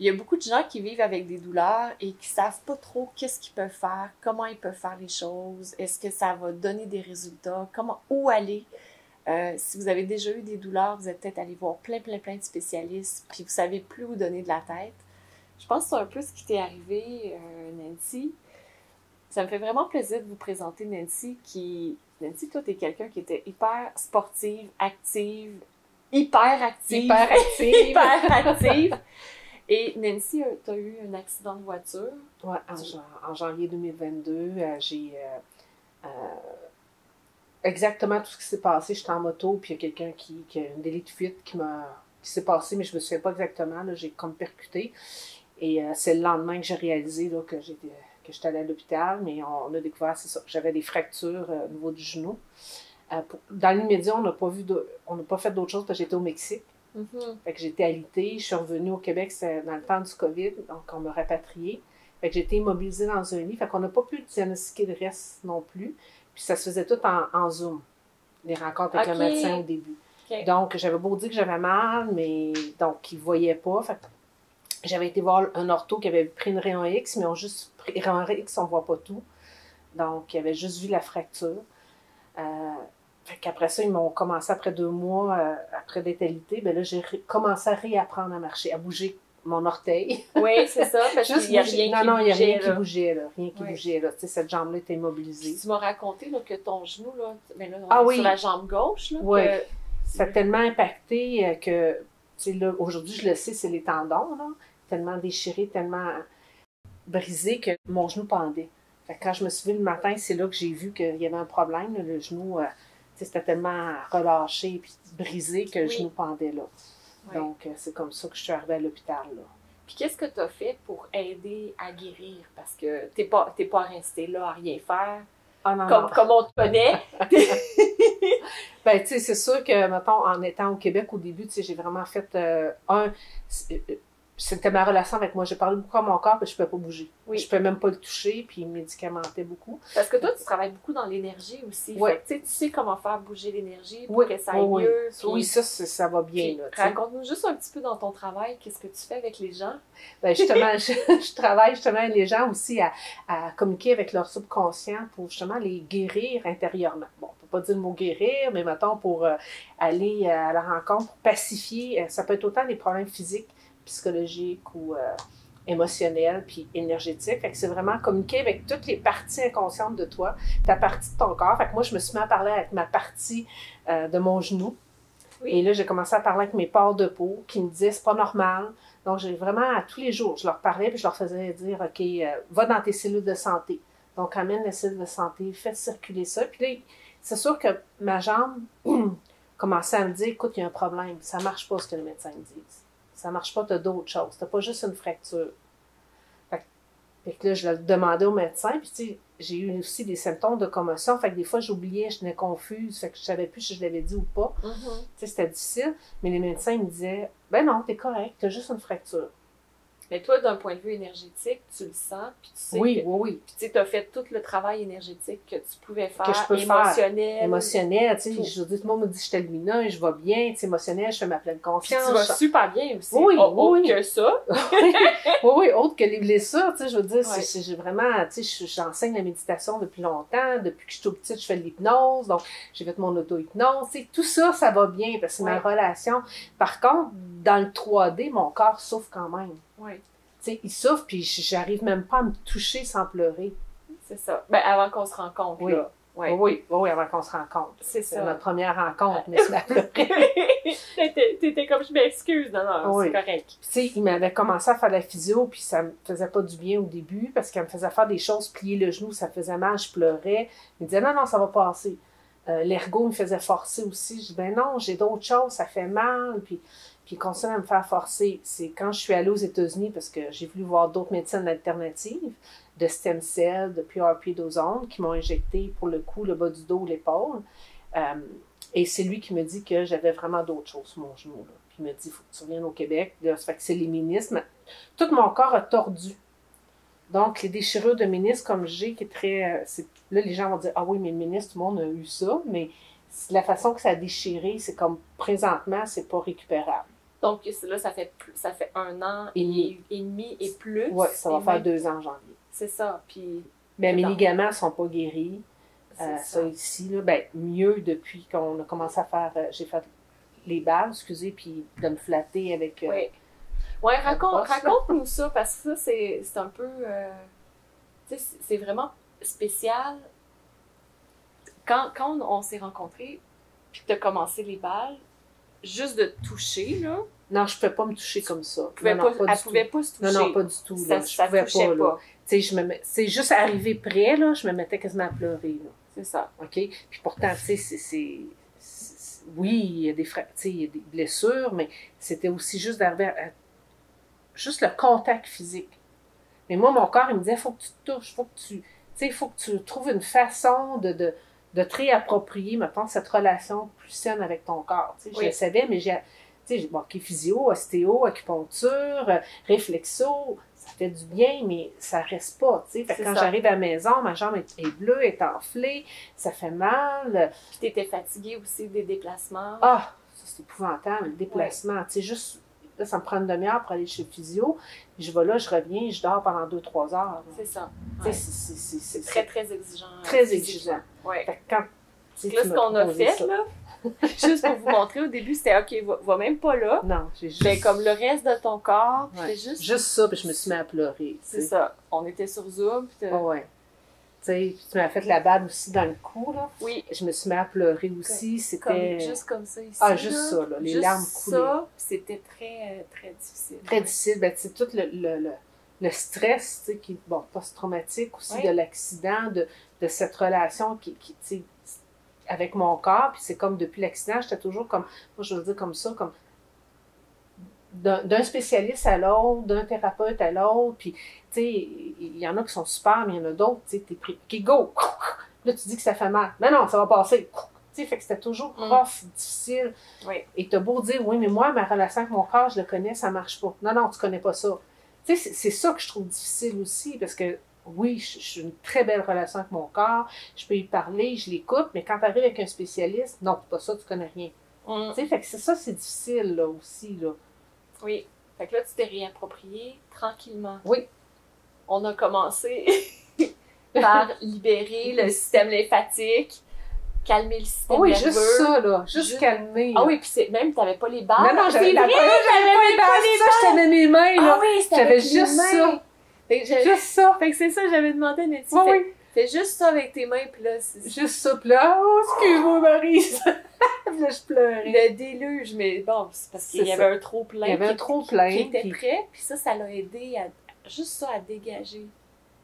il y a beaucoup de gens qui vivent avec des douleurs et qui savent pas trop qu'est-ce qu'ils peuvent faire, comment ils peuvent faire les choses, est-ce que ça va donner des résultats, comment, où aller. Si vous avez déjà eu des douleurs, vous êtes peut-être allé voir plein de spécialistes, puis vous savez plus où donner de la tête. Je pense que c'est un peu ce qui t'est arrivé, Nancy. Ça me fait vraiment plaisir de vous présenter Nancy qui... Nancy, toi, t'es quelqu'un qui était hyper sportive, active, hyper active, Hyper active. hyper active. Et Nancy, t'as eu un accident de voiture. Ouais, en janvier 2022, j'ai euh, exactement tout ce qui s'est passé. J'étais en moto, puis il y a quelqu'un qui a un délit de fuite qui s'est passé, mais je me souviens pas exactement. Là, j'ai comme percuté. Et c'est le lendemain que j'ai réalisé là, que j'étais allée à l'hôpital, mais on a découvert, c'est ça, j'avais des fractures au niveau du genou. Dans l'immédiat, on n'a pas fait d'autre chose parce que j'étais au Mexique. Mm-hmm. Fait que j'étais alitée, je suis revenue au Québec, c'était dans le temps du COVID, donc on m'a rapatriée. Fait que j'ai été immobilisée dans un lit, fait qu'on n'a pas pu diagnostiquer le reste non plus. Puis ça se faisait tout en Zoom, les rencontres avec le médecin au début. Okay. Donc j'avais beau dire que j'avais mal, mais donc ils ne voyaient pas. Fait que j'avais été voir un ortho qui avait pris une rayon X, mais on juste pris rayon X, on ne voit pas tout. Donc il avait juste vu la fracture. Fait qu'après ça, ils m'ont commencé, après 2 mois, après d'être alitée, ben là, j'ai commencé à réapprendre à marcher, à bouger mon orteil. Oui, c'est ça, parce qu'il n'y a rien qui bougeait. Non, il n'y a rien qui bougeait, là. Rien qui bougeait, là. Tu sais, cette jambe-là était immobilisée. Puis tu m'as raconté là, que ton genou, là, mais là, oui. sur la jambe gauche, là. Oui. Ça a tellement impacté que, tu sais, là, aujourd'hui, je le sais, c'est les tendons, là. Tellement déchirés, tellement brisés que mon genou pendait. Fait que quand je me suis levée le matin, c'est là que j'ai vu qu'il y avait un problème, là, le genou... c'était tellement relâché et brisé que le genou pendait là. Oui. Donc, c'est comme ça que je suis arrivée à l'hôpital. Là. Puis, qu'est-ce que tu as fait pour aider à guérir? Parce que t'es pas resté là à rien faire. Ah, non, comme on te connaît. Ben, tu sais, c'est sûr que, mettons, en étant au Québec au début, tu sais, j'ai vraiment fait c'était ma relation avec moi. J'ai parlé beaucoup à mon corps, puis je ne pouvais pas bouger. Oui. Je ne pouvais même pas le toucher, puis il me médicamentait beaucoup. Parce que toi, tu travailles beaucoup dans l'énergie aussi. Oui. Fait que, tu sais comment faire bouger l'énergie pour que ça aille mieux. Puis, oui, ça va bien. Là, raconte-nous juste un petit peu dans ton travail, qu'est-ce que tu fais avec les gens? Ben, justement, je travaille justement avec les gens aussi à communiquer avec leur subconscient pour justement les guérir intérieurement. Bon, on ne peut pas dire le mot guérir, mais mettons pour aller à la rencontre, pour pacifier. Ça peut être autant des problèmes physiques, psychologique ou émotionnel puis énergétique. Fait que c'est vraiment communiquer avec toutes les parties inconscientes de toi, ta partie de ton corps. Fait que moi, je me suis mis à parler avec ma partie de mon genou. Oui. Et là, j'ai commencé à parler avec mes pores de peau qui me disaient c'est pas normal. Donc, j'ai vraiment, à tous les jours, je leur parlais puis je leur faisais dire OK, va dans tes cellules de santé. Donc, amène les cellules de santé, fais circuler ça. Puis là, c'est sûr que ma jambe commençait à me dire écoute, il y a un problème. Ça marche pas ce que les médecins me disent. Ça marche pas, tu as d'autres choses. Tu n'as pas juste une fracture. Fait que là, je le demandais au médecin, puis tu sais, j'ai eu aussi des symptômes de commotion. Fait que des fois, j'oubliais, je tenais confuse, fait que je savais plus si je l'avais dit ou pas. Tu sais, c'était difficile. Mais les médecins me disaient, ben non, t'es correct, t'as juste une fracture. Mais toi, d'un point de vue énergétique, tu le sens, puis tu sais oui. Puis tu sais, t'as fait tout le travail énergétique que tu pouvais faire, que je peux émotionnel. Émotionnel, tu sais, je dis, tout le monde me dit je suis lumineuse, je vais bien, tu sais, émotionnel, je fais ma pleine confiance. Puis tu vas super bien aussi, autre que ça. oui, autre que les blessures, tu sais, je veux dire, j'ai vraiment, tu sais, j'enseigne la méditation depuis longtemps, depuis que je suis toute petite, je fais de l'hypnose, donc j'ai fait mon auto-hypnose, tu sais, tout ça, ça va bien, parce que c'est ma relation. Par contre, dans le 3D, mon corps souffre quand même. Oui. Tu sais, il souffre, puis j'arrive même pas à me toucher sans pleurer. C'est ça. Ben, avant qu'on se rencontre, là. Oui, avant qu'on se rencontre. C'est ça. Notre première rencontre, mais c'est la T'étais comme, je m'excuse, non, c'est correct. Tu sais, il m'avait commencé à faire de la physio, puis ça me faisait pas du bien au début, parce qu'elle me faisait faire des choses, plier le genou, ça faisait mal, je pleurais. Il me disait, non, ça va passer. L'ergo me faisait forcer aussi. Je dis, ben non, j'ai d'autres choses, ça fait mal, puis il continue à me faire forcer. C'est quand je suis allée aux États-Unis, parce que j'ai voulu voir d'autres médecines alternatives, de stem cells, de PRP d'ozone, qui m'ont injecté pour le cou, le bas du dos, l'épaule. Et c'est lui qui me dit que j'avais vraiment d'autres choses sur mon genou. Là. Puis il me dit, il faut que tu reviennes au Québec. Là, ça fait que c'est les ménisques. Tout mon corps a tordu. Donc, les déchirures de ménisques comme j'ai, qui est très... là, les gens vont dire, ah oui, mais le ménisque, tout le monde a eu ça, mais la façon que ça a déchiré, c'est comme présentement, c'est pas récupérable. Donc là, ça fait 1 an et demi et plus. Oui, ça va faire 2 ans en janvier. C'est ça. Puis, ben, mes ligaments ne sont pas guéris. Ça ici, là, ben, mieux depuis qu'on a commencé à faire... j'ai fait les balles, excusez, puis de me flatter avec... oui. Ouais, raconte-nous ça, parce que ça, c'est un peu... tu sais, c'est vraiment spécial. Quand on s'est rencontrés, puis que tu as commencé les balles, juste de toucher, là... Non, je ne pouvais pas me toucher comme ça. Elle ne pouvait pas se toucher. Non, pas du tout. Là. Ça ne touchait pas. C'est juste arrivé près, là, je me mettais quasiment à pleurer. C'est ça. OK? Puis pourtant, tu sais, oui, il y a des blessures, mais c'était aussi juste d'arriver à juste le contact physique. Mais moi, mon corps, il me disait, il faut que tu te touches, faut que tu trouves une façon de te réapproprier, mettons, cette relation plus saine avec ton corps. Oui. Je le savais, mais physio, ostéo, acupuncture, réflexo, ça fait du bien, mais ça reste pas, tu sais. Fait que quand j'arrive à la maison, ma jambe est bleue, est enflée, ça fait mal. Puis t'étais fatiguée aussi des déplacements. Ah, ça c'est épouvantable, le déplacement. Tu sais, juste, là, ça me prend une demi-heure pour aller chez le physio. Puis je vais là, je reviens, je dors pendant 2-3 heures. Là. C'est ça. Ouais. C'est très, très exigeant. Très exigeant. Ouais. Fait que quand, là, ce qu'on a fait, là, juste pour vous montrer, au début, c'était OK, va même pas là. Non, j'ai juste... Mais comme le reste de ton corps, ouais. juste... Juste ça, puis je me suis mis à pleurer. C'est ça. On était sur Zoom. Puis ouais. Tu sais, tu m'as fait la balle aussi dans le cou, là. Oui. Je me suis mis à pleurer aussi. C'était... Juste comme ça ici. Ah, juste ça, là. Les juste larmes coulaient. Ça, c'était très, très difficile. Très difficile. Ben, c'est tout le stress, tu sais, qui, bon, post-traumatique aussi de l'accident, de cette relation qui tu sais, avec mon corps, puis c'est comme depuis l'accident, j'étais toujours comme, moi je veux dire comme ça, comme d'un spécialiste à l'autre, d'un thérapeute à l'autre, puis tu sais, il y en a qui sont super, mais il y en a d'autres, tu sais, t'es pris, OK, go! Là, tu dis que ça fait mal. Mais non, ça va passer. Tu sais, fait que c'était toujours rough, difficile. Oui. Et t'as beau dire, oui, mais moi, ma relation avec mon corps, je le connais, ça marche pas. Non, tu connais pas ça. Tu sais, c'est ça que je trouve difficile aussi, parce que oui, j'ai une très belle relation avec mon corps, je peux y parler, je l'écoute, mais quand tu arrives avec un spécialiste, non, c'est pas ça, tu connais rien. Tu sais, fait que c'est ça, c'est difficile, là, aussi, là. Oui. Fait que là, tu t'es réapproprié tranquillement. Oui. On a commencé par libérer le système lymphatique, calmer le système nerveux. Oui, juste ça, là. Juste calmer. Là. Ah oui, puis même, t'avais pas les barres. Non, j'avais pas les barres. Ça, je tenais mes mains, là. Ah oui, j'avais juste ça. Juste ça. Fait que c'est ça, j'avais demandé à Nettie. Oui. Fais juste ça avec tes mains, puis là... Juste ça, puis là, oh, excuse-moi, Marie. Puis là, je pleurais. Le déluge, mais bon, c'est parce qu'il y avait un trop-plein. Il y avait un trop-plein. Qui était prêt, puis ça l'a aidé à... Juste ça, à dégager.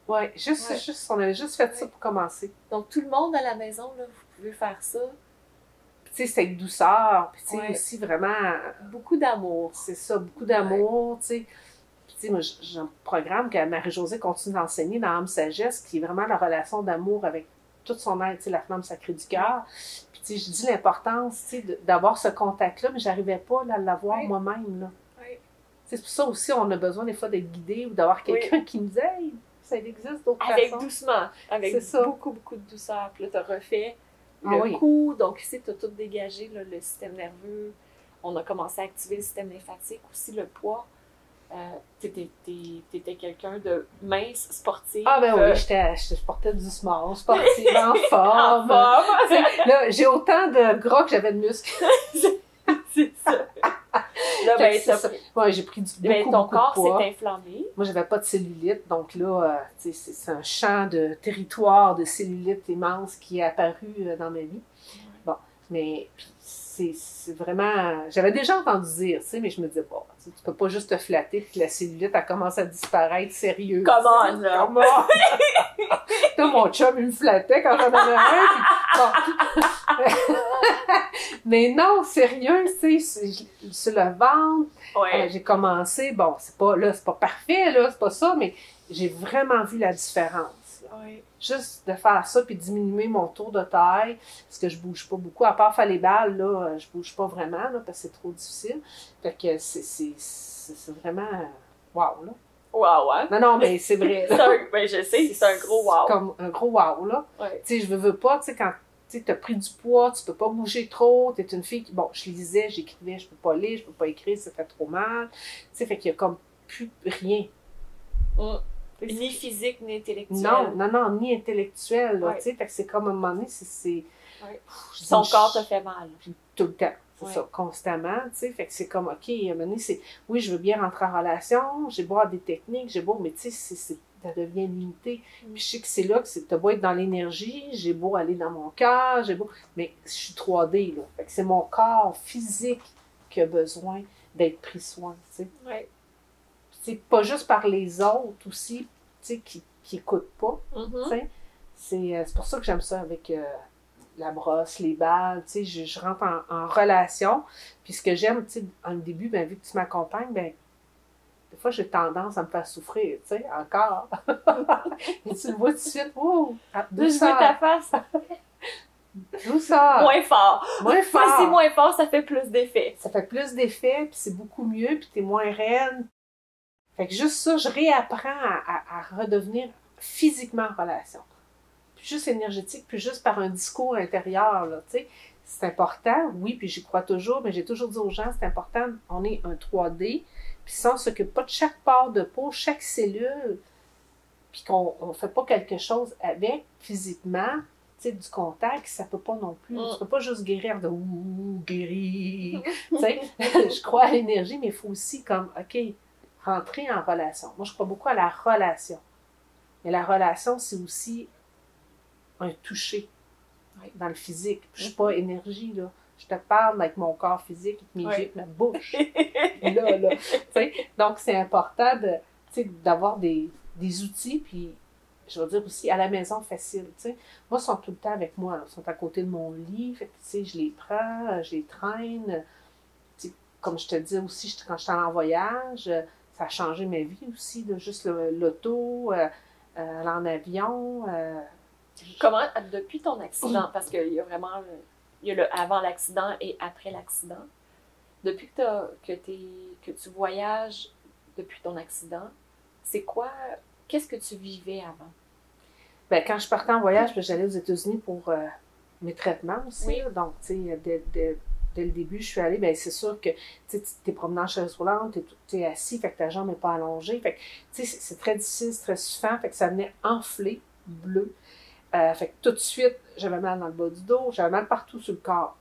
Oui, juste, on avait juste fait ça pour commencer. Donc, tout le monde à la maison, là, vous pouvez faire ça. Tu sais, c'est avec douceur, puis tu sais, aussi vraiment... Beaucoup d'amour. C'est ça, beaucoup d'amour, tu sais. Tu sais, moi, j'ai un programme que Marie-Josée continue d'enseigner dans Âme Sagesse, qui est vraiment la relation d'amour avec toute son être, tu sais, la flamme sacrée du cœur. Puis, tu sais, je dis l'importance, tu sais, d'avoir ce contact-là, mais j'arrivais pas là, à l'avoir moi-même, là. Oui. C'est pour ça aussi, on a besoin des fois d'être guidé ou d'avoir quelqu'un qui nous aide. Ça existe d'autres façons. Avec doucement, avec beaucoup, beaucoup de douceur. Puis là, tu as refait le cou, donc ici, tu as tout dégagé, là, le système nerveux. On a commencé à activer le système lymphatique, aussi le poids. T'étais quelqu'un de mince, sportif. Ah ben oui, je portais du small, sportif, en forme. Là, j'ai autant de gras que j'avais de muscles. C'est ça. Là, ben, ouais, j'ai pris beaucoup ton de corps poids. s'est inflammé. Moi, j'avais pas de cellulite, donc là, c'est un champ de territoire de cellulite immense qui est apparu dans ma vie. Bon, mais c'est vraiment... J'avais déjà entendu dire, tu sais, mais je me disais, bon, tu peux pas juste te flatter puis que la cellulite, elle commence à disparaître sérieux. Comment, là? Comment? Là, mon chum, il me flattait quand j'en avais un, puis bon. Mais non, sérieux, tu sais, sur le ventre, j'ai commencé, bon, c'est pas parfait, là, c'est pas ça, mais j'ai vraiment vu la différence. Oui. Juste de faire ça puis diminuer mon tour de taille, parce que je bouge pas beaucoup. À part faire les balles, là, je bouge pas vraiment, là, parce que c'est trop difficile. Fait que c'est vraiment wow, là. Wow, hein? Non, mais c'est vrai. Ben, je sais, c'est un gros wow. Comme un gros wow, là. Ouais. Tu sais, je veux pas, tu sais, quand tu as pris du poids, tu peux pas bouger trop, tu es une fille qui, bon, je lisais, j'écrivais, je peux pas lire, je peux pas écrire, ça fait trop mal. Tu sais, fait qu'il y a comme plus rien. Ni physique, ni intellectuel. Non, ni intellectuel, là, Ouais. tu sais, fait que c'est comme à un moment donné, c'est Ouais. Son corps te fait mal. tout le temps. C'est Ouais. ça, constamment, tu sais. Fait que c'est comme, OK, à un moment donné, c'est, oui, je veux bien rentrer en relation, j'ai beau avoir des techniques, j'ai beau, mais tu sais, ça devient limité. Puis je sais que c'est là que t'as beau être dans l'énergie, j'ai beau aller dans mon cœur, j'ai beau, mais je suis 3D, là. Fait que c'est mon corps physique qui a besoin d'être pris soin, tu sais. Ouais. C'est pas juste par les autres aussi, tu sais, qui écoutent pas, tu sais. C'est pour ça que j'aime ça avec la brosse, les balles, tu sais, je rentre en relation. Puis ce que j'aime, tu sais, en début, ben, vu que tu m'accompagnes, ben, des fois, j'ai tendance à me faire souffrir, tu sais, encore. Et tu le vois tout de suite, oh, Je veux ta face. douceur. Moins fort. Moins fort. Plus c'est moins fort, ça fait plus d'effet. Ça fait plus d'effet, puis c'est beaucoup mieux, puis t'es moins raide. Fait que juste ça, je réapprends à redevenir physiquement en relation. Puis juste énergétique, puis juste par un discours intérieur, là, tu sais. C'est important, oui, puis j'y crois toujours, mais j'ai toujours dit aux gens, c'est important, on est un 3D, puis si on ne s'occupe pas de chaque part de peau, chaque cellule, puis qu'on ne fait pas quelque chose avec, physiquement, tu sais, du contact, ça peut pas non plus. Tu peux pas juste guérir de « ouh, guérir », tu sais. Je crois à l'énergie, mais il faut aussi comme, OK, rentrer en relation. Moi, je crois beaucoup à la relation. Mais la relation, c'est aussi un toucher dans le physique. Puis je suis pas énergie, là. Je te parle avec mon corps physique, avec mes yeux, ma bouche. là. T'sais, donc, c'est important d'avoir des outils, puis je veux dire aussi à la maison facile. T'sais. Moi, ils sont tout le temps avec moi. Là. Ils sont à côté de mon lit. Fait que, je les prends, je les traîne. T'sais, comme je te dis aussi, quand je suis en voyage, ça a changé ma vie aussi, là, juste l'auto, aller en avion. Comment, depuis ton accident, parce qu'il y a vraiment il y a le avant l'accident et après l'accident, depuis que tu voyages depuis ton accident, c'est quoi, qu'est-ce que tu vivais avant? Ben, quand je partais en voyage, j'allais aux États-Unis pour mes traitements aussi. Oui. Là. Donc, tu sais, dès le début, je suis allée, ben c'est sûr que tu es promenant en chaise roulante, tu es assis, fait que ta jambe n'est pas allongée. Fait que, tu sais, c'est très difficile, c'est très suffisant, fait que ça venait enflé, bleu. Fait que tout de suite, j'avais mal dans le bas du dos, j'avais mal partout sur le corps.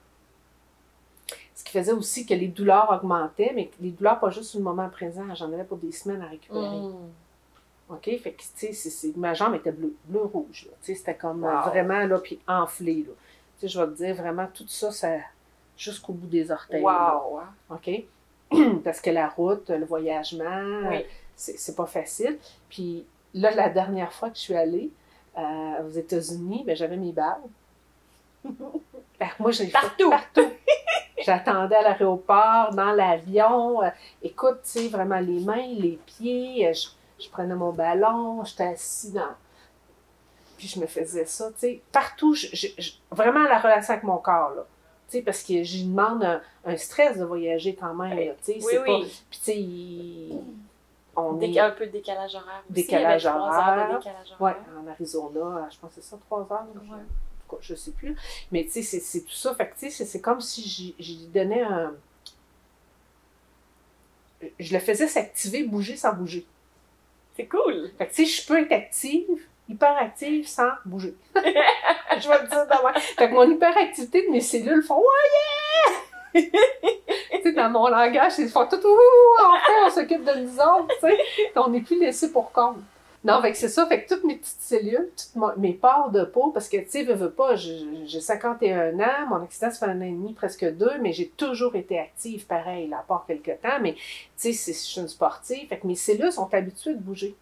Ce qui faisait aussi que les douleurs augmentaient, mais les douleurs pas juste sur le moment présent, j'en avais pour des semaines à récupérer. OK? Fait que, tu sais, ma jambe était bleu-rouge, là. Tu sais, c'était comme vraiment, là, puis enflé, là. Tu sais, je vais te dire, vraiment, tout ça, jusqu'au bout des orteils. Wow! Là. OK? Parce que la route, le voyagement, c'est pas facile. Puis là, la dernière fois que je suis allée aux États-Unis, ben, j'avais mes balles. Ben, moi, j'ai partout! J'attendais à l'aéroport, dans l'avion. Écoute, tu sais, vraiment les mains, les pieds. Je prenais mon ballon, j'étais assis dans... Puis je me faisais ça, tu sais. Partout, vraiment la relation avec mon corps, là. Tu sais, parce que j'y demande un stress de voyager quand même, là, tu sais. Oui. Puis tu sais, on est... Un peu de décalage horaire aussi. Décalage horaire. 3 heures de décalage horaire. Oui, en Arizona, je pense que c'est ça, 3 heures. Ouais. En tout cas, je sais plus. Mais tu sais, c'est tout ça. Fait que tu sais, c'est comme si j'y donnais un... Je le faisais s'activer, bouger sans bouger. C'est cool! Fait que tu sais, je peux être active, hyperactive sans bouger. Je vais te dire d'abord. Fait que mon hyperactivité de mes cellules font « Oh yeah! » Tu sais, dans mon langage, ils font tout « Enfin, on s'occupe de nous autres, tu sais. On n'est plus laissé pour compte. Non, fait que c'est ça. Fait que toutes mes petites cellules, toutes mes parts de peau, parce que, tu sais, veux pas, j'ai 51 ans, mon accident, ça fait 1 an et demi, presque 2, mais j'ai toujours été active, pareil, à part quelques temps, mais, tu sais, je suis une sportive, fait que mes cellules sont habituées de bouger.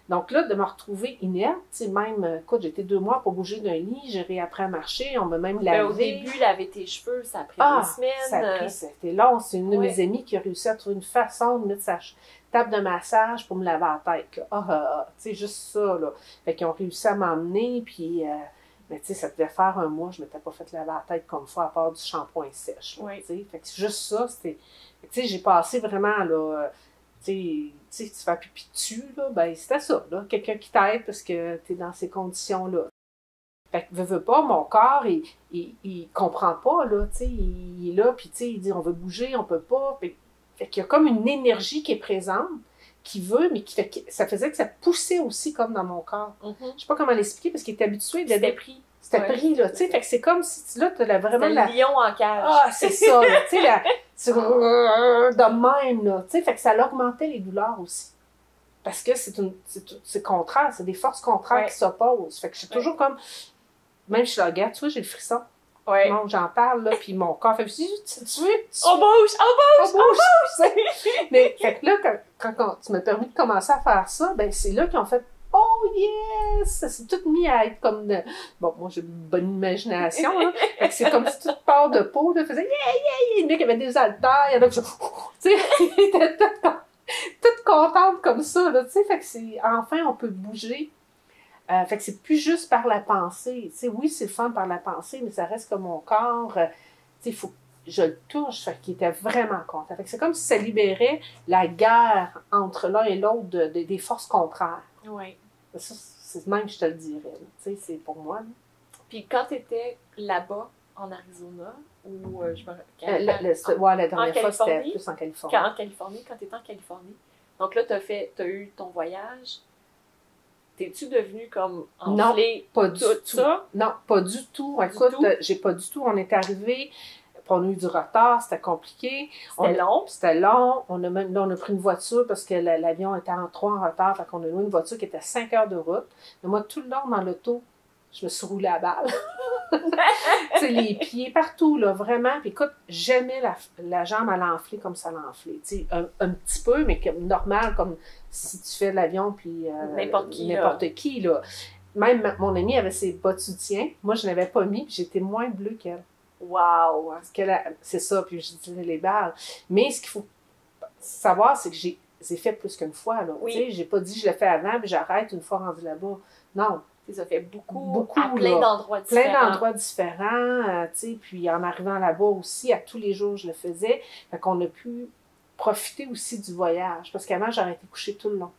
Donc là, de me retrouver inerte, tu sais, même, écoute, j'étais 2 mois pour bouger d'un lit, j'ai réappris à marcher, on m'a même lavé. Au début, laver tes cheveux, ça a pris des semaines. C'était long. C'est une de mes amies qui a réussi à trouver une façon de mettre sa table de massage pour me laver la tête. Tu sais, juste ça, là. Fait qu'ils ont réussi à m'emmener, puis, mais tu sais, ça devait faire 1 mois, je m'étais pas fait laver la tête comme ça, à part du shampoing sèche. Là, fait que juste ça, c'était... Tu sais, j'ai passé vraiment, là... tu sais, tu fais pipi dessus, là, ben c'était ça, là. Quelqu'un qui t'aide parce que tu es dans ces conditions-là. Fait que, veux pas, mon corps, il comprend pas, là, tu sais, il est là, puis tu sais, il dit, on veut bouger, on peut pas. Fait qu'il y a comme une énergie qui est présente, qui veut, mais qui fait que ça faisait que ça poussait aussi comme dans mon corps. Je sais pas comment l'expliquer, parce qu'il est habitué C'était pris. C'était pris, là, tu sais, fait que c'est comme si, là, t'as vraiment le lion en cage. Ah, c'est ça, là, tu sais, de même, là, tu sais, fait que ça augmentait les douleurs aussi. Parce que c'est contraire, c'est des forces contraires qui s'opposent. Fait que je suis toujours comme, même je la regarde, tu vois, j'ai le frisson. Ouais. Non, j'en parle, là, puis mon corps fait, tu on bouge! Mais, fait que là, quand tu m'as permis de commencer à faire ça, ben, c'est là qu'ils ont fait, oh yes! Ça s'est tout mis à être comme de... Bon, moi, j'ai une bonne imagination, hein. Fait que c'est comme si toute part de peau, là, faisait, yeah! Il y en a qui avaient des haltères, il y en a qui, tu sais, ils étaient toutes contentes comme ça, là, tu sais. Fait que c'est, enfin, on peut bouger. Fait que c'est plus juste par la pensée. Tu sais, oui, c'est le fun par la pensée, mais ça reste comme mon corps. Tu sais, il faut que je le touche. Fait qu'il était vraiment content. Fait que c'est comme si ça libérait la guerre entre l'un et l'autre des forces contraires. Oui. Ça, c'est même que je te le dirais. Tu sais, c'est pour moi. Là. Puis quand tu étais là-bas, en Arizona, ou je me la dernière fois, c'était plus en Californie. Quand tu étais en Californie. Donc là, tu as eu ton voyage. T'es-tu devenue comme enflée? Non, pas du tout. Ça? Non, pas du tout. Écoute, j'ai pas du tout. On est arrivé, on a eu du retard, c'était compliqué. C'était long. On a pris une voiture parce que l'avion était en retard. Fait qu'on a loué une voiture qui était 5 heures de route. Mais moi, tout le long dans l'auto, je me suis roulée à balle. Tu sais, les pieds partout, là, vraiment. Puis écoute, jamais la jambe à l'enfler comme ça l'a enflé. Tu sais, un petit peu, mais normal, comme si tu fais de l'avion, puis n'importe qui, là. Même mon amie avait ses bas de soutien. Moi, je n'avais pas mis, puis j'étais moins bleue qu'elle. Wow! C'est ça, puis je disais les balles. Mais ce qu'il faut savoir, c'est que j'ai fait plus qu'une fois, là. Oui. Tu sais, j'ai pas dit je le fais avant, puis j'arrête une fois rendu là-bas. Non. Ça fait beaucoup à plein d'endroits différents. Plein d'endroits différents, tu sais, puis en arrivant là-bas aussi, à tous les jours, je le faisais. Fait qu'on a pu profiter aussi du voyage, parce qu'avant, j'aurais été couchée tout le long.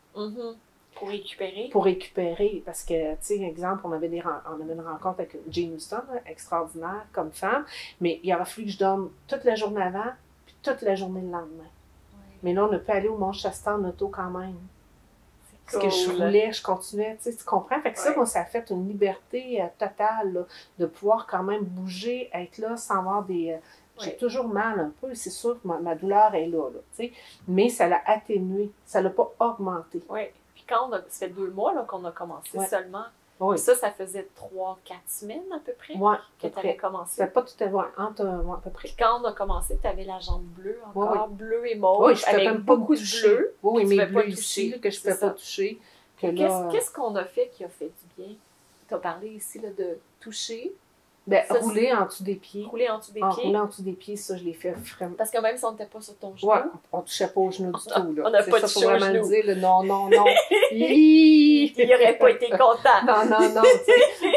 Pour récupérer? Pour récupérer, parce que, tu sais, exemple, on avait une rencontre avec Jane Houston, là, extraordinaire comme femme, mais il aurait fallu que je dorme toute la journée avant, puis toute la journée le lendemain. Ouais. Mais là, on a pu aller au Mont-Shasta en auto quand même. Parce que je roulais, je continuais, tu sais, tu comprends? Fait que ça, moi, ça a fait une liberté totale, là, de pouvoir quand même bouger, être là sans avoir des... J'ai toujours mal un peu, c'est sûr que ma douleur est là, tu sais, mais ça l'a atténué, ça l'a pas augmenté. Oui, puis quand ça fait 2 mois là, qu'on a commencé seulement, oui. Ça faisait 3-4 semaines à peu près que tu avais commencé. C'était pas tout à fait, à peu près. Puis quand on a commencé, tu avais la jambe bleue encore, bleue et mauve, oui, je avec même beaucoup de bleu. Oui, mais bleu ici, là, que je ne peux pas toucher. Qu'est-ce qu'on a fait qui a fait du bien? Tu as parlé ici là, de toucher. Ben, rouler en dessous des pieds. Rouler en dessous des pieds. Rouler en dessous des pieds, ça, je l'ai fait vraiment. Parce que même si on n'était pas sur ton genou. Ouais, on ne touchait pas au genou du tout. Là. On n'a pas touché au genou. Dire, là, non. Il n'aurait pas été content. Non.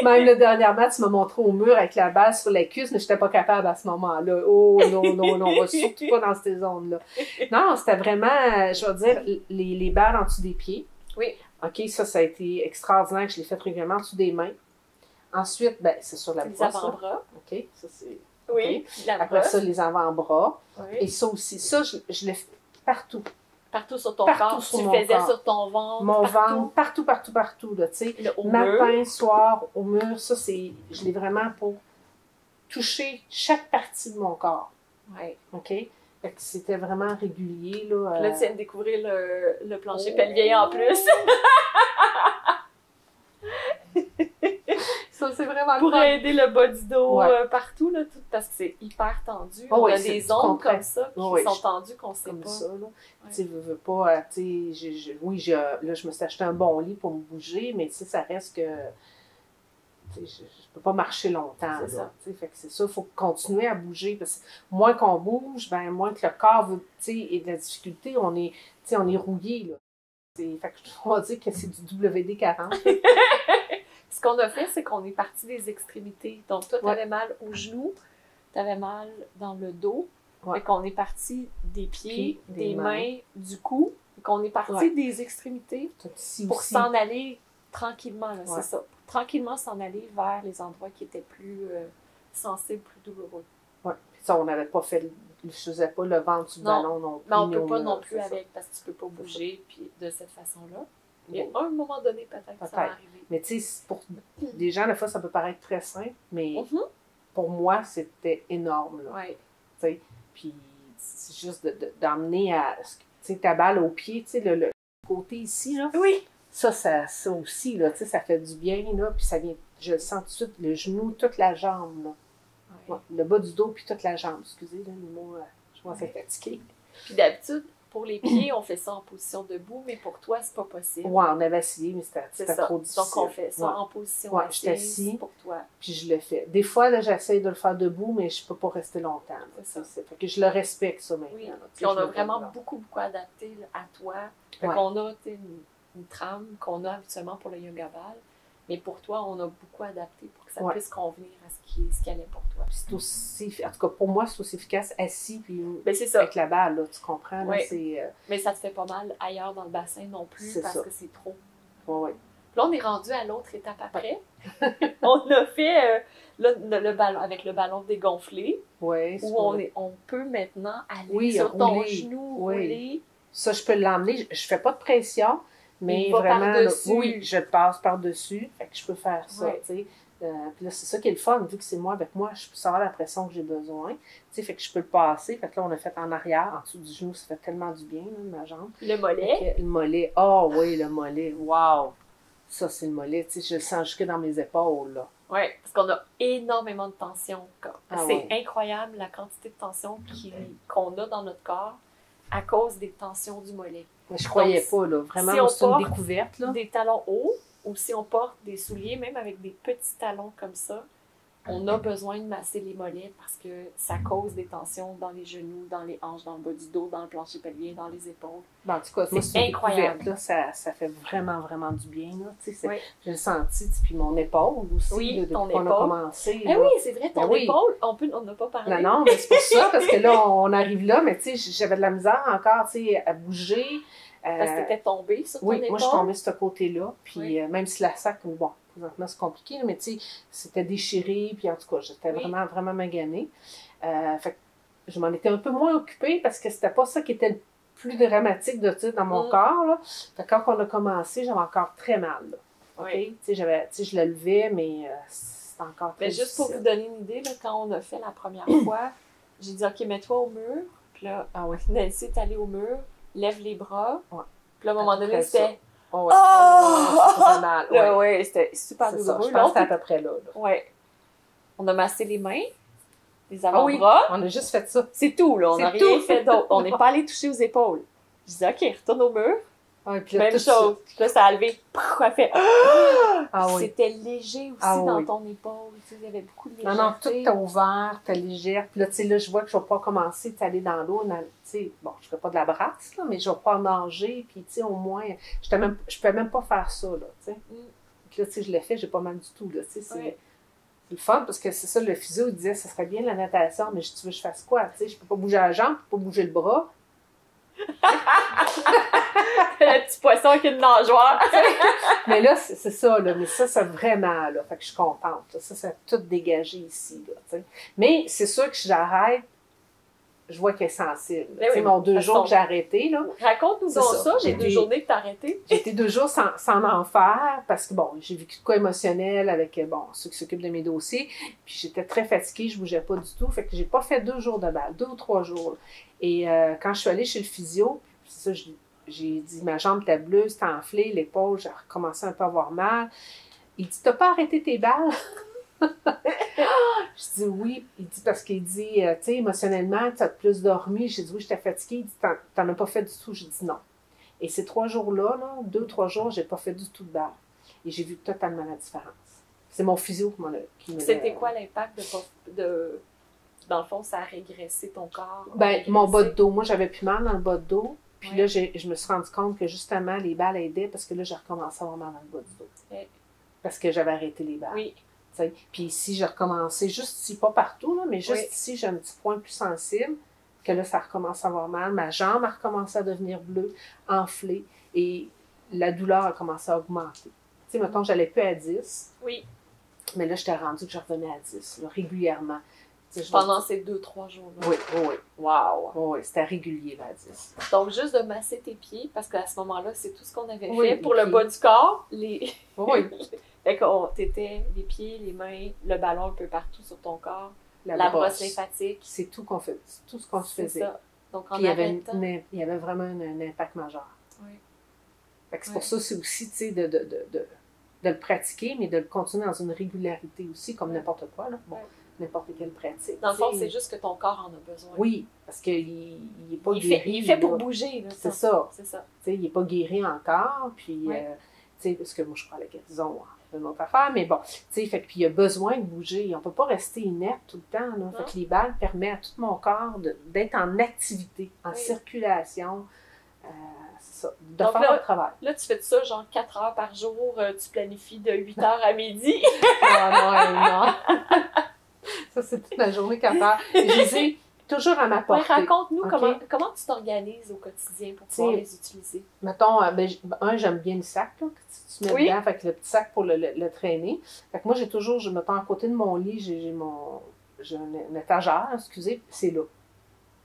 Même dernièrement, tu m'as montré au mur avec la balle sur la cuisse, mais je n'étais pas capable à ce moment-là. Oh non, on va surtout pas dans ces zones-là. Non, c'était vraiment, je veux dire, les balles en dessous des pieds. Oui. OK, ça a été extraordinaire que je l'ai fait régulièrement en dessous des mains. Ensuite, ben, c'est sur la brosse. Les avant-bras. OK, ça c'est... Oui, okay. Après ça, les avant-bras. Oui. Et ça aussi. Ça, je l'ai fait partout. Partout sur ton corps. Tu le faisais sur ton ventre. Mon ventre, partout, là, tu sais. Matin, soir, au mur, ça, c'est... Je l'ai vraiment pour toucher chaque partie de mon corps. Oui. OK? Fait que c'était vraiment régulier, là. Là, tu viens de découvrir le plancher pelvien en plus. Ça, c'est vraiment pour aider le bas du dos partout, là, parce que c'est hyper tendu. On a des zones comme ça qui sont tendues qu'on sait pas. Ça, là. Tu sais, veux pas, tu sais, là, je me suis acheté un bon lit pour me bouger, mais tu sais, ça reste que, tu sais, je peux pas marcher longtemps, c'est ça. Tu sais, fait que c'est ça, il faut continuer à bouger, parce que moins qu'on bouge, ben, moins que le corps veut, tu sais, et de la difficulté, on est rouillé, là. Fait que on va dire que c'est du WD-40. Ce qu'on a fait, c'est qu'on est parti des extrémités. Donc, toi, tu avais mal aux genoux, tu avais mal dans le dos. Et qu'on est parti des pieds, des mains, du cou. Et qu'on est parti des extrémités pour s'en aller tranquillement. C'est ça. tranquillement s'en aller vers les endroits qui étaient plus sensibles, plus douloureux. Oui. Ça, on n'avait pas fait, je faisais pas le ventre du ballon non plus. Mais on ne peut pas au non mur, plus c'est ça. avec, parce que tu ne peux pas bouger puis de cette façon-là. Bon. Et à un moment donné, peut-être que ça va Peut-être. arriver. Mais tu sais, pour des gens, des fois, ça peut paraître très simple, mais Mhm. pour moi, c'était énorme. Là. Ouais. Tu sais, puis c'est juste d'emmener à, tu sais, ta balle au pied, tu sais, le côté ici, là. Oui. Ça aussi, là, tu sais, ça fait du bien, là, puis ça vient, je le sens tout de suite, le genou, toute la jambe, là. Ouais. Ouais, le bas du dos, puis toute la jambe. Excusez, là, le mot, je commence à être fatiguée. Puis d'habitude, pour les pieds, on fait ça en position debout, mais pour toi, c'est pas possible. Ouais, on avait essayé, mais C'est c'était ça. trop difficile. Donc, on fait ça Ouais. en position Ouais, j'étais assise assis. pour toi. Puis je le fais. Des fois, là, j'essaie de le faire debout, mais je peux pas rester longtemps. Là. C'est ça. Fait que je le respecte, ça, maintenant. Oui. Là. Tu sais, Puis on je a me vraiment donne, là. beaucoup adapté là, à toi. Fait Ouais. qu'on a tu sais, une trame qu'on a habituellement pour le yoga ball, mais pour toi, on a beaucoup adapté pour que ça Ouais. puisse convenir à ce qui allait pour toi. Puis c'est aussi, en tout cas, pour moi, c'est aussi efficace assis, puis Ben, c'est ça. avec la balle, là, tu comprends? Là, Ouais. c'est... Mais ça te fait pas mal ailleurs dans le bassin non plus C'est parce ça. que c'est trop. ouais. Puis là, on est rendu à l'autre étape après. On a fait le ballon avec le ballon dégonflé, Ouais, c'est où on peut maintenant aller Oui, sur ton rouler. genou, Oui. rouler. Ça, je peux l'emmener. Je fais pas de pression, mais Il va vraiment, là, par-dessus. oui, je le passe par-dessus. Fait que je peux faire ça, Ouais. tu sais. Puis là, c'est ça qui est le fun, vu que c'est moi avec moi, je peux savoir la pression que j'ai besoin. Tu sais, fait que je peux le passer. Fait que là, on a fait en arrière, en dessous du genou, ça fait tellement du bien, là, ma jambe. Le mollet. Fait que le mollet, oh oui, le mollet, wow! Ça, c'est le mollet, tu sais, je le sens jusque dans mes épaules, là. Oui, parce qu'on a énormément de tension. Ah C'est ouais. incroyable la quantité de tension qu'on a dans notre corps à cause des tensions du mollet. Mais je croyais Donc, pas, là. Vraiment, si moi, on c'est une porte découverte, là. Des talons hauts, ou si on porte des souliers, même avec des petits talons comme ça, on a besoin de masser les mollets parce que ça cause des tensions dans les genoux, dans les hanches, dans le bas du dos, dans le plancher pelvien, dans les épaules. Ben, en tout cas, moi, C'est c'est une incroyable. découverte, là. Ça fait vraiment, vraiment du bien, là. Tu sais, Oui. je l'ai senti, tu sais, puis mon épaule aussi, Oui, là, depuis ton qu'on a épaule. commencé. Eh là. oui, c'est vrai, ton Ben oui. épaule, on n'a pas parlé. Non, mais c'est pour ça, parce que là, on arrive là, mais tu sais, j'avais de la misère encore, tu sais, à bouger. Parce que tu étais tombée sur ton Oui, épaule. moi, je suis tombée sur ce côté-là, puis Oui. même si la sac, bon, présentement, c'est compliqué, là, mais tu sais, c'était déchiré, puis en tout cas, j'étais Oui. vraiment, vraiment maganée. Fait que je m'en étais un peu moins occupée, parce que c'était pas ça qui était le plus dramatique de tout dans mon corps, là. Fait que quand on a commencé, j'avais encore très mal, là. OK? Oui. Tu sais, je le levais, mais c'était encore très Mais juste pour difficile. vous donner une idée, là, quand on a fait la première fois, j'ai dit, OK, mets-toi au mur. Puis là, Ah oui. Nancy est allée au mur, lève les bras. Ouais. Puis là, à un moment donné, Après c'était... Oh, ouais. Oh! Ça faisait mal, ouais. Là, ouais, c'était super C'est ça, douloureux. je pense que c'était à L'autre, peu près là. ouais. On a massé les mains, les Ah oui, avant-bras. on a juste fait ça. C'est tout, là. On n'a C'est rien tout. fait d'autre. On n'est pas allé toucher aux épaules. Je dis, OK, retourne au mur. Ah, et puis là, Même tout chose. Puis là, ça a levé. Pouf, elle fait... Ah oui. C'était léger aussi Ah dans oui. ton épaule. Tu sais, il y avait beaucoup de Non, légèreté. non, tout t'a ouvert, t'as légère. Puis là, tu sais, là, je vois que je vais pas commencer à aller dans l'eau. Tu sais, bon, je fais pas de la brasse, là, mais je vais pas nager. Puis, tu sais, au moins, je peux même pas faire ça, là, tu sais. Puis là, tu sais, je l'ai fait, j'ai pas mal du tout, là, tu sais. C'est Ouais. le fun, parce que c'est ça, le physio, il disait, ça serait bien la natation, mais tu veux que je fasse quoi, tu sais? Je peux pas bouger la jambe, je peux pas bouger le bras. Le petit poisson avec une nageoire. Mais là, c'est ça, là. Mais ça, c'est vraiment, là. Fait que je suis contente. Là. Ça a tout dégagé ici, là, tu sais. Mais c'est sûr que si j'arrête, je vois qu'elle est sensible. Mais Tu sais, oui, mon 2 parce jours qu'on- que j'ai arrêté, là. Raconte-nous C'est donc ça. ça. J'ai J'ai 2 été- journées que t'as arrêté. J'ai été 2 jours sans en faire parce que, bon, j'ai vécu de quoi émotionnel avec, bon, ceux qui s'occupent de mes dossiers. Puis j'étais très fatiguée, je bougeais pas du tout. Fait que j'ai pas fait 2 jours de balle, 2 ou 3 jours. Là. Et quand je suis allée chez le physio, puis ça, j'ai dit, ma jambe était bleue, c'était enflé, l'épaule, j'ai recommencé un peu à avoir mal. Il dit, t'as pas arrêté tes balles? Je dis oui. Il dit, parce qu'il dit, tu sais, émotionnellement, tu as plus dormi. J'ai dit oui, j'étais fatiguée. Il dit, t'en as pas fait du tout. J'ai dit non. Et ces 3 jours-là, là, 2 ou 3 jours, j'ai pas fait du tout de balle. Et j'ai vu totalement la différence. C'est mon physio qui me l'a- C'était quoi l'impact de... Dans le fond, ça a régressé ton corps? a Ben, régressé. mon bas de dos. Moi, j'avais plus mal dans le bas de dos. Puis Ouais. là, je me suis rendu compte que justement, les balles aidaient parce que là, j'ai recommencé à avoir mal dans le bas du dos. Ouais. Parce que j'avais arrêté les balles. Oui. T'sais. Puis ici, j'ai recommencé, juste ici, pas partout, là, mais juste Oui. ici, j'ai un petit point plus sensible, que là, ça recommence à avoir mal. Ma jambe a recommencé à devenir bleue, enflée, et la douleur a commencé à augmenter. sais, mettons, j'allais plus à 10, Oui. mais là, j'étais rendue que je revenais à 10, là, régulièrement. Pendant ces 2-3 jours-là. Oui, oui, oui. Wow! Oui, c'était régulier, là, à 10. Donc, juste de masser tes pieds, parce qu'à ce moment-là, c'est tout ce qu'on avait Oui, fait pour les le pieds. bas du corps. Les... Oui, Fait qu'on t'étais les pieds, les mains, le ballon un peu partout sur ton corps, la brosse lymphatique. C'est tout qu'on fait, c'est tout ce qu'on se C'est faisait. ça. Donc, en Puis arrêtant... il y avait vraiment un impact majeur. Oui. Fait que c'est pour ça, c'est aussi, tu sais, de le pratiquer, mais de le continuer dans une régularité aussi, comme n'importe quoi, là. Bon, n'importe quelle pratique. Dans le fond, t'sais. c'est juste que ton corps en a besoin. Oui, parce qu'il n'est pas guéri. Il est fait pour bouger, là. C'est ça. C'est ça. Tu sais, il n'est pas guéri encore, puis, Ouais. tu sais, parce que moi, je crois à la guérison, c'est une autre affaire, mais bon, tu sais, fait que puis il a besoin de bouger. On ne peut pas rester inerte tout le temps, là. Non. Fait que les balles permettent à tout mon corps d'être en activité, en Oui. circulation, c'est ça, de Donc faire là- le travail. Là, tu fais ça genre 4 heures par jour, tu planifies de 8 heures à midi. Ah non, non. Ça, c'est toute la journée 4 heures. Et je les ai toujours à ma Ouais, portée. raconte-nous Ok. comment tu t'organises au quotidien pour pouvoir T'sais, les utiliser. Mettons, j'aime bien le sac, là, que tu mets Oui. dedans, fait que le petit sac pour le traîner. Fait que moi, je mettons à côté de mon lit, j'ai une étagère, excusez, c'est là.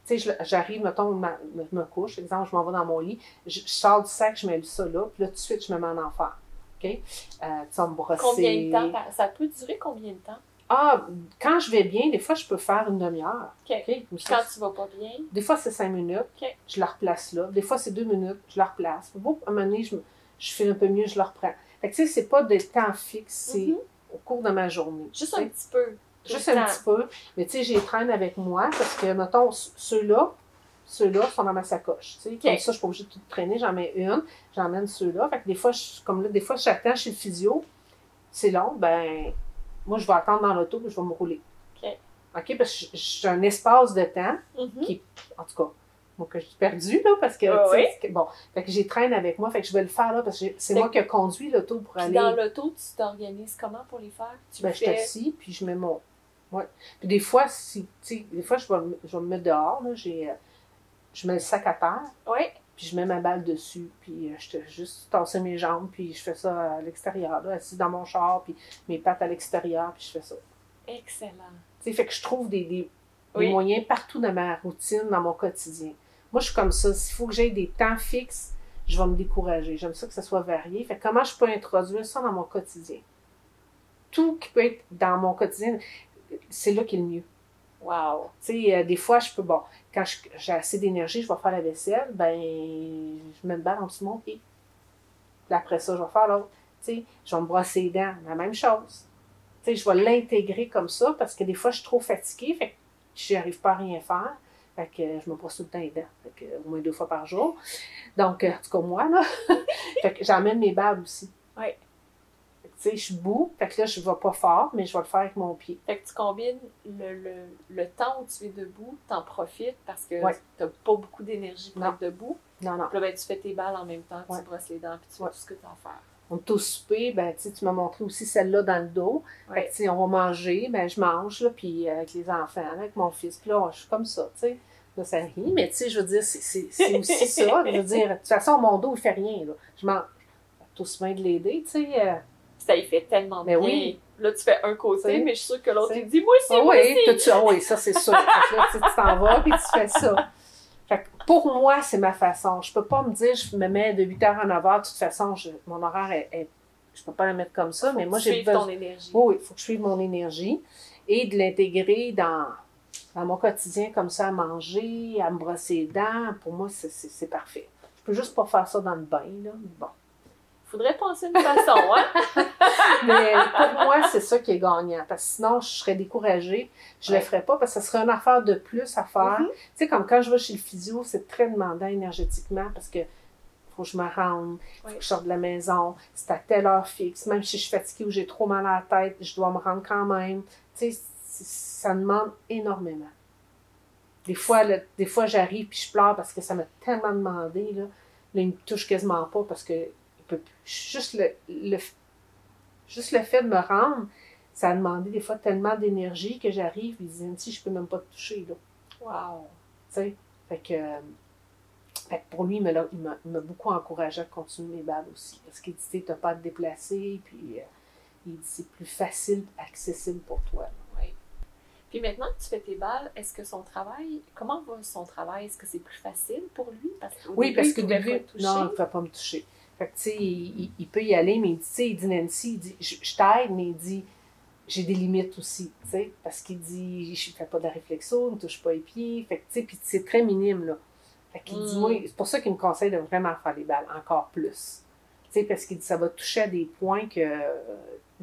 Tu sais, j'arrive, mettons, je me couche, exemple, je m'en vais dans mon lit, je sors du sac, je mets ça là, puis là, tout de suite, je me mets en enfer. OK? Tu vas me brosser. Combien de temps? Ça peut durer combien de temps? Ah, quand je vais bien, des fois, je peux faire une demi-heure. OK. OK? Comme Puis ça, quand tu vas pas bien, des fois, c'est 5 minutes, OK. je la replace là. Des fois, c'est 2 minutes, je la replace. Bon, à un moment donné, je fais un peu mieux, je la reprends. Fait que, tu sais, c'est pas de temps fixe, c'est au cours de ma journée. juste tu sais. un petit peu. Juste tout le un temps. petit peu. Mais tu sais, j'ai les traîne avec moi parce que, mettons, ceux-là sont dans ma sacoche. Tu sais. Comme ça, je suis pas obligée de tout traîner. J'en mets une, j'emmène ceux-là. Fait que des fois, des fois, j'attends chez le physio. C'est long, ben, moi, je vais attendre dans l'auto et je vais me rouler. OK. OK? Parce que j'ai un espace de temps Mhm. qui, en tout cas, moi, que j'ai perdu, là, parce que, tu sais, bon, fait que j'ai traîne avec moi, fait que je vais le faire, là, parce que c'est moi qui ai conduit l'auto pour Puis aller. dans l'auto, tu t'organises comment pour les faire? Tu Ben, le je suis fais... assis, puis je mets mon. Ouais. Puis des fois, des fois, je vais me mettre dehors, là, je mets le sac à terre, Oui. puis je mets ma balle dessus, puis je te juste tasser mes jambes, puis je fais ça à l'extérieur, là, assis dans mon char, puis mes pattes à l'extérieur, puis je fais ça. Excellent. Tu sais, fait que je trouve des Oui. moyens partout dans ma routine, dans mon quotidien. Moi, je suis comme ça. S'il faut que j'aie des temps fixes, je vais me décourager. J'aime ça que ça soit varié. Fait que comment je peux introduire ça dans mon quotidien? Tout qui peut être dans mon quotidien, c'est là qui est le mieux. Wow. Tu sais, des fois, je peux, bon, quand j'ai assez d'énergie, je vais faire la vaisselle, ben, je mets une balle en dessous de mon pied. Puis après ça, je vais faire l'autre. Tu sais, je vais me brosser les dents, la même chose. Tu sais, je vais l'intégrer comme ça parce que des fois, je suis trop fatiguée, fait que je n'arrive pas à rien faire. Fait que je me brosse tout le temps les dents, fait que, au moins 2 fois par jour. Donc, en tout cas, moi, là, fait que j'emmène mes balles aussi. Oui. Tu sais, je suis boue, fait que là, je ne vais pas fort, mais je vais le faire avec mon pied. Fait que tu combines le temps où tu es debout, t'en profites parce que Ouais. t'as pas beaucoup d'énergie pour Non. être debout. Non, non. Puis là, ben, tu fais tes balles en même temps, Ouais. tu brosses les dents, puis tu fais Ouais. tout ce que tu as à faire. On est au souper, ben, tu m'as montré aussi celle-là dans le dos. Fait Ouais. que, tu sais, on va manger, ben, je mange, là, puis avec les enfants, avec mon fils, puis là, je suis comme ça, tu sais. Là, ça rit, mais tu sais, je veux dire, c'est aussi ça. Je veux dire, de toute façon, mon dos, il fait rien, là. Je mange. Tout aussi bien de l'aider, tu sais. Ça y fait tellement Mais bien. oui. Là, tu fais un côté, C'est- mais je suis sûre que l'autre, c'est- il dit « Moi aussi, Ah moi oui, aussi! oui, ça, c'est sûr. Fait que là, tu t'en vas, puis tu fais ça. Fait que pour moi, c'est ma façon. Je peux pas me dire, je me mets de 8h à 9h, de toute façon, mon horaire je peux pas la mettre comme ça, mais moi, j'ai besoin besoin. ton énergie. Oui, il faut que je suive mon énergie et de l'intégrer dans mon quotidien comme ça, à manger, à me brosser les dents. Pour moi, c'est parfait. Je peux juste pas faire ça dans le bain, là. Mais bon. Faudrait penser une façon, hein? Mais pour moi, c'est ça qui est gagnant. Parce que sinon, je serais découragée. Je Ouais. le ferais pas parce que ce serait une affaire de plus à faire. Mhm. Tu sais, comme quand je vais chez le physio, c'est très demandant énergétiquement parce que faut que je me rende, faut Ouais. que je sorte de la maison, c'est à telle heure fixe. Même si je suis fatiguée ou j'ai trop mal à la tête, je dois me rendre quand même. Tu sais, ça demande énormément. Des fois, j'arrive puis je pleure parce que ça m'a tellement demandé. Là, il me touche quasiment pas parce que il peut plus. Juste le fait de me rendre, ça a demandé des fois tellement d'énergie que j'arrive et ils disent si je peux même pas te toucher. Là. Wow! Tu sais, fait que Fait que pour lui, il m'a beaucoup encouragé à continuer mes balles aussi. Parce qu'il dit, tu n'as pas à te déplacer, puis il dit, c'est plus facile, accessible pour toi. Oui. Puis maintenant que tu fais tes balles, est-ce que son travail, comment va son travail? Est-ce que c'est plus facile pour lui? Oui, parce que début, non, il ne pouvait pas me toucher. Fait que, tu sais, il peut y aller, mais il dit, tu sais, il dit, Nancy, il dit, je t'aide, mais il dit, j'ai des limites aussi, tu sais, parce qu'il dit, je ne fais pas de réflexo, ne touche pas les pieds, fait que, tu sais, puis c'est très minime, là. Fait qu'il dit, moi, c'est pour ça qu'il me conseille de vraiment faire les balles encore plus. Tu sais, parce qu'il dit, ça va toucher à des points que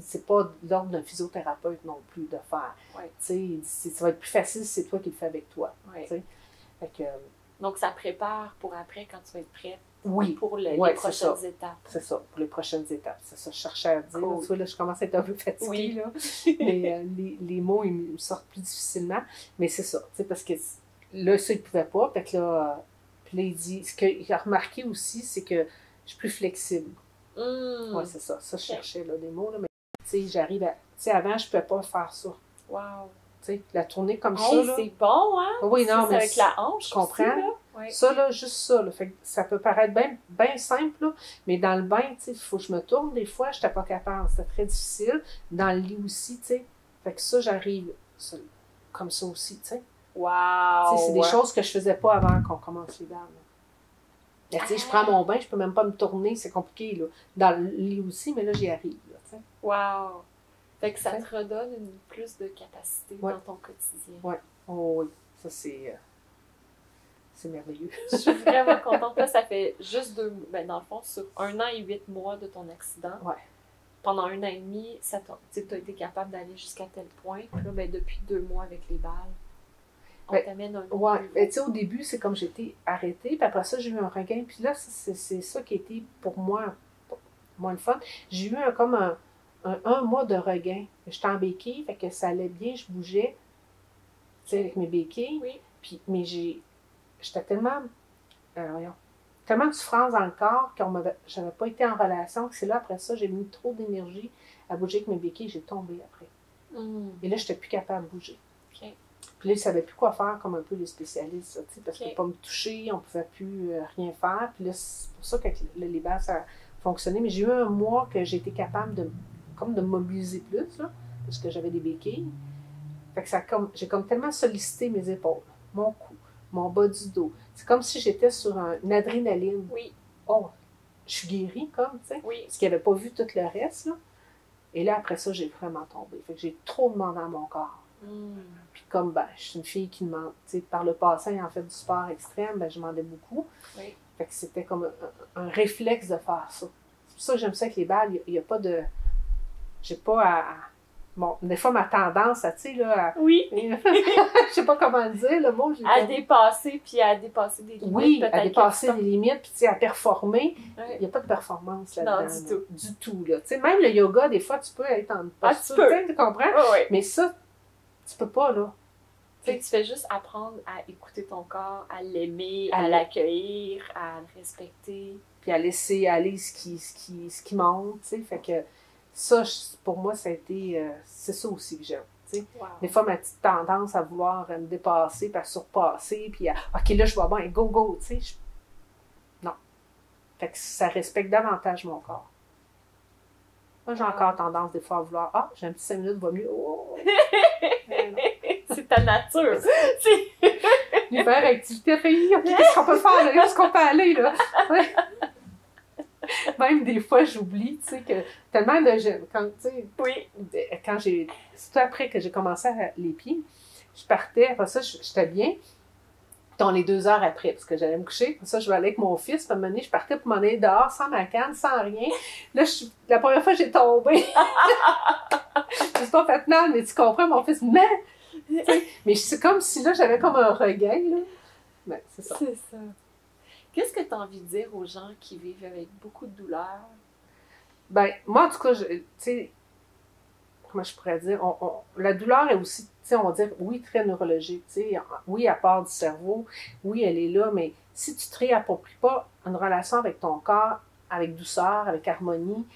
c'est pas l'ordre d'un physiothérapeute non plus de faire. Ouais. Tu sais, il dit, ça va être plus facile si c'est toi qui le fais avec toi. Ouais. Tu sais. Fait que, donc, ça prépare pour après, quand tu vas être prête. Oui. Pour les prochaines étapes. C'est ça, pour les prochaines étapes. C'est ça, je cherchais à dire. Cool. Tu vois, là, je commence à être un peu fatiguée, oui. là. Mais les mots, ils me sortent plus difficilement. Mais c'est ça, tu sais, parce que là, ça, il ne pouvait pas. Fait que là, puis là, il dit, ce qu'il a remarqué aussi, c'est que je suis plus flexible. Oui, c'est ça. Ça, je cherchais, là, les mots, là. Mais, tu sais, j'arrive à... Tu sais, avant, je ne pouvais pas faire ça. Wow. Tu sais, la tournée comme ça, là. C'est bon, hein? Oui, non, mais... avec la hanche, je comprends. Aussi, là. Oui. Ça, là, juste ça, là. Fait que ça peut paraître bien simple, là, mais dans le bain, tu sais, il faut que je me tourne. Des fois, je n'étais pas capable. C'était très difficile. Dans le lit aussi, tu sais. Fait que ça, j'arrive comme ça aussi, tu sais. Wow! Tu sais, c'est des choses que je faisais pas avant qu'on commence les balles. Tu sais, je prends mon bain, je peux même pas me tourner, c'est compliqué, là. Dans le lit aussi, mais là, j'y arrive, là, tu sais. Wow! Fait que ça te redonne plus de capacité dans ton quotidien. Oui. Oh, oui. Ça, c'est merveilleux. Je suis vraiment contente. Là, ça fait juste dans le fond, sur 1 an et 8 mois de ton accident. Ouais. Pendant 1 an et demi, tu as été capable d'aller jusqu'à tel point. Puis là, depuis 2 mois avec les balles, on t'amène un ouais. Tu sais, au début, c'est comme j'étais arrêtée. Puis après ça, j'ai eu un regain. Puis là, c'est ça qui était pour moi moins le fun. J'ai eu comme un mois de regain. J'étais en béquille, fait que ça allait bien, je bougeais, tu sais, avec mes béquilles. Oui. Puis, mais j'étais tellement de souffrance dans le corps que j'avais pas été en relation, que c'est là, après ça, j'ai mis trop d'énergie à bouger avec mes béquilles, j'ai tombé après. Et là, j'étais plus capable de bouger. Okay. Puis là, ils savaient plus quoi faire, comme un peu les spécialistes, tu sais, parce qu'ils ne pouvaient pas me toucher, on ne pouvait plus rien faire. Puis là, c'est pour ça que les balles, ça a fonctionné. Mais j'ai eu un mois que j'ai été capable de mobiliser plus, là, parce que j'avais des béquilles. Fait que j'ai comme tellement sollicité mes épaules, mon cou, mon bas du dos. C'est comme si j'étais sur une adrénaline. Oui. Oh, je suis guérie, comme, tu sais. Oui. Parce qu'ils n'avaient pas vu tout le reste, là. Et là, après ça, j'ai vraiment tombé. Fait que j'ai trop demandé à mon corps. Puis comme, je suis une fille qui demande, tu sais, par le passé, ayant fait du sport extrême, je demandais beaucoup. Oui. Fait que c'était comme un réflexe de faire ça. C'est pour ça que j'aime ça avec les balles, il n'y a pas de... J'ai pas à... Bon, des fois, ma tendance, tu sais, là... Oui! Je sais pas comment le dire, le mot. À dépasser, puis à dépasser des limites. Oui, à dépasser des limites, puis tu sais, à performer. Il n'y a pas de performance là-dedans. Non, du tout. Du tout, là. Tu sais, même le yoga, des fois, tu peux être en posture. Tu comprends? Oui. Mais ça, tu peux pas, là. Tu fais juste apprendre à écouter ton corps, à l'aimer, à l'accueillir, à le respecter. Puis à laisser aller ce qui monte, tu sais. Fait que ça, pour moi, ça a été... c'est ça aussi que j'aime. Wow. Des fois, ma petite tendance à vouloir me dépasser, puis à surpasser, puis à « OK, là, je vais bien, go, go! » Tu sais, non. Fait que ça respecte davantage mon corps. Moi, j'ai encore tendance, des fois, à vouloir « Ah, j'ai un petit 5 minutes, va mieux. Oh. » C'est ta nature. L'hyperactivité, qu'est-ce qu'on peut faire, là? Où est-ce qu'on peut aller, là? Ouais. Même des fois, j'oublie, tu sais, que tellement de jeunes, quand, tu sais, quand surtout après que j'ai commencé les pieds, je partais, après ça, j'étais bien, dans les 2 heures après, parce que j'allais me coucher, après ça, je vais aller avec mon fils, puis à un moment donné, je partais pour m'en aller dehors, sans ma canne, sans rien. Là, la première fois, j'ai tombé. Je me suis pas fait mal, mais tu comprends, mon fils, mais c'est comme si, là, j'avais comme un regain, là. Ben, c'est ça. C'est ça. Qu'est-ce que tu as envie de dire aux gens qui vivent avec beaucoup de douleur? Ben, moi, en tout cas, tu sais, comment je pourrais dire, la douleur est aussi, tu sais, on va dire, oui, très neurologique, tu sais, oui, à part du cerveau, oui, elle est là, mais si tu te réappropries pas une relation avec ton corps, avec douceur, avec harmonie,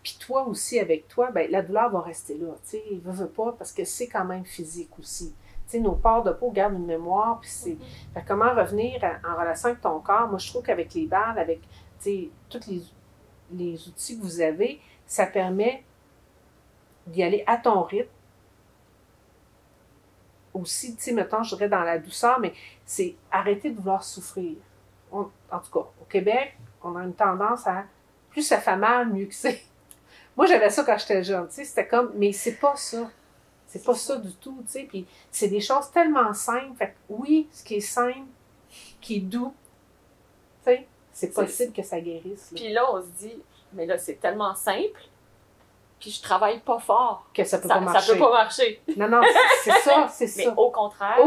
puis toi aussi avec toi, ben la douleur va rester là, tu sais, veut pas, parce que c'est quand même physique aussi. sais, nos pores de peau gardent une mémoire, puis c'est... Fait que comment revenir en relation avec ton corps? Moi, je trouve qu'avec les balles, avec, tu sais, tous les outils que vous avez, ça permet d'y aller à ton rythme. Aussi, tu sais, mettons, je dirais dans la douceur, mais c'est arrêter de vouloir souffrir. En tout cas, au Québec, on a une tendance à, plus ça fait mal, mieux que c'est. Moi, j'avais ça quand j'étais jeune, tu sais, c'était comme, mais c'est pas ça. C'est pas ça du tout, tu sais, puis c'est des choses tellement simples. Fait que oui, ce qui est simple, qui est doux, tu sais, c'est possible que ça guérisse. Puis là, on se dit, mais là, c'est tellement simple, puis je travaille pas fort. Que ça peut pas marcher. Ça peut pas marcher. Non, non, c'est ça, c'est ça. Mais au contraire,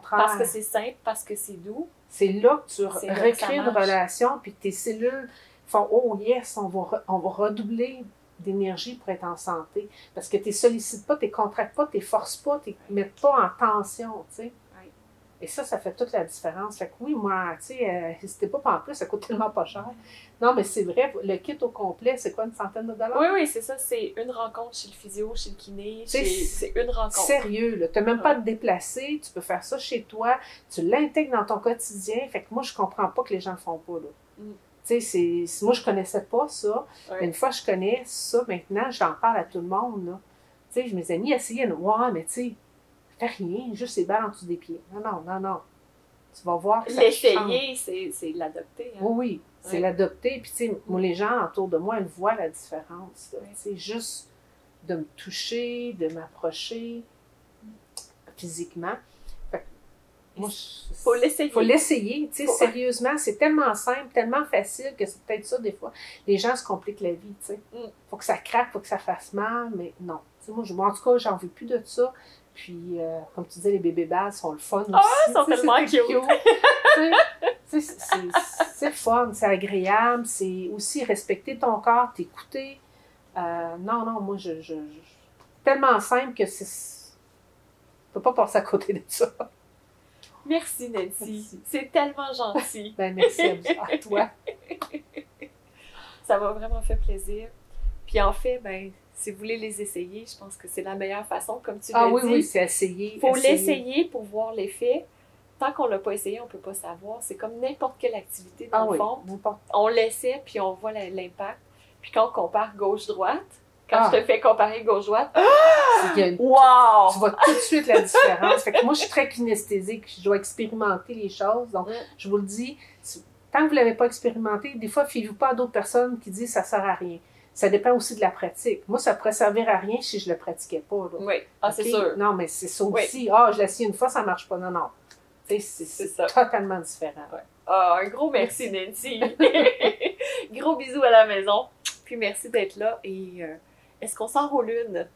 parce que c'est simple, parce que c'est doux. C'est là que tu recrées une relation, puis que tes cellules font « Oh yes, on va redoubler d'énergie pour être en santé. » Parce que tu ne sollicites pas, tu ne contractes pas, tu ne forces pas, tu ne mets pas en tension, tu sais. Oui. Et ça fait toute la différence. Fait que oui, moi, tu sais, n'hésitez pas, en plus, ça coûte tellement pas cher. Non, mais c'est vrai, le kit au complet, c'est quoi, 100$? Oui, oui, c'est ça. C'est une rencontre chez le physio, chez le kiné. C'est une rencontre. Sérieux, là. Tu n'as même pas à te déplacer. Tu peux faire ça chez toi. Tu l'intègres dans ton quotidien. Fait que moi, je comprends pas que les gens le font pas, là. Tu sais, moi, je connaissais pas ça. Ouais. Une fois, je connais ça. Maintenant, j'en parle à tout le monde, là. Tu sais, mes amis essayaient, ouais, mais tu sais, fais rien, juste les balles en dessous des pieds. Non, non, non, non. Tu vas voir que ça l'essayer, c'est l'adopter. Hein? Oui, c'est l'adopter. Puis, tu sais, moi, les gens autour de moi, ils voient la différence. Tu sais, juste de me toucher, de m'approcher physiquement. Fait que, moi, faut l'essayer. Faut l'essayer, tu sais, sérieusement. C'est tellement simple, tellement facile que c'est peut-être ça, des fois. Les gens se compliquent la vie, tu sais. Faut que ça craque, faut que ça fasse mal, mais non. Tu sais, moi, en tout cas, j'en veux plus de ça. Puis, comme tu disais, les bébés balles sont le fun aussi. Ah, ils sont tellement cute! C'est le fun, c'est agréable, c'est aussi respecter ton corps, t'écouter. Non, moi, je tellement simple que c'est... Je peux pas passer à côté de ça. Merci, Nancy. C'est tellement gentil. Merci à toi. Ça m'a vraiment fait plaisir. Puis en fait, si vous voulez les essayer, je pense que c'est la meilleure façon, comme tu l'as dit. Oui, c'est essayer. Il faut l'essayer pour voir l'effet. Tant qu'on ne l'a pas essayé, on ne peut pas savoir. C'est comme n'importe quelle activité, dans le fond. On l'essaie, puis on voit l'impact. Puis quand on compare gauche-droite, quand je te fais comparer gauche-droite, wow! Tu vois tout de suite la différence. Fait que moi, je suis très kinesthésique. Je dois expérimenter les choses. Donc, je vous le dis, tant que vous ne l'avez pas expérimenté, des fois, fiez-vous pas à d'autres personnes qui disent que ça ne sert à rien. Ça dépend aussi de la pratique. Moi, ça pourrait servir à rien si je ne le pratiquais pas. Là. Oui, c'est sûr. Non, mais c'est ça aussi. Je l'ai essayé une fois, ça ne marche pas. Non, non. C'est totalement différent. Ouais. Un gros merci, Nancy. Gros bisous à la maison. Puis merci d'être là. Et est-ce qu'on s'enroule une?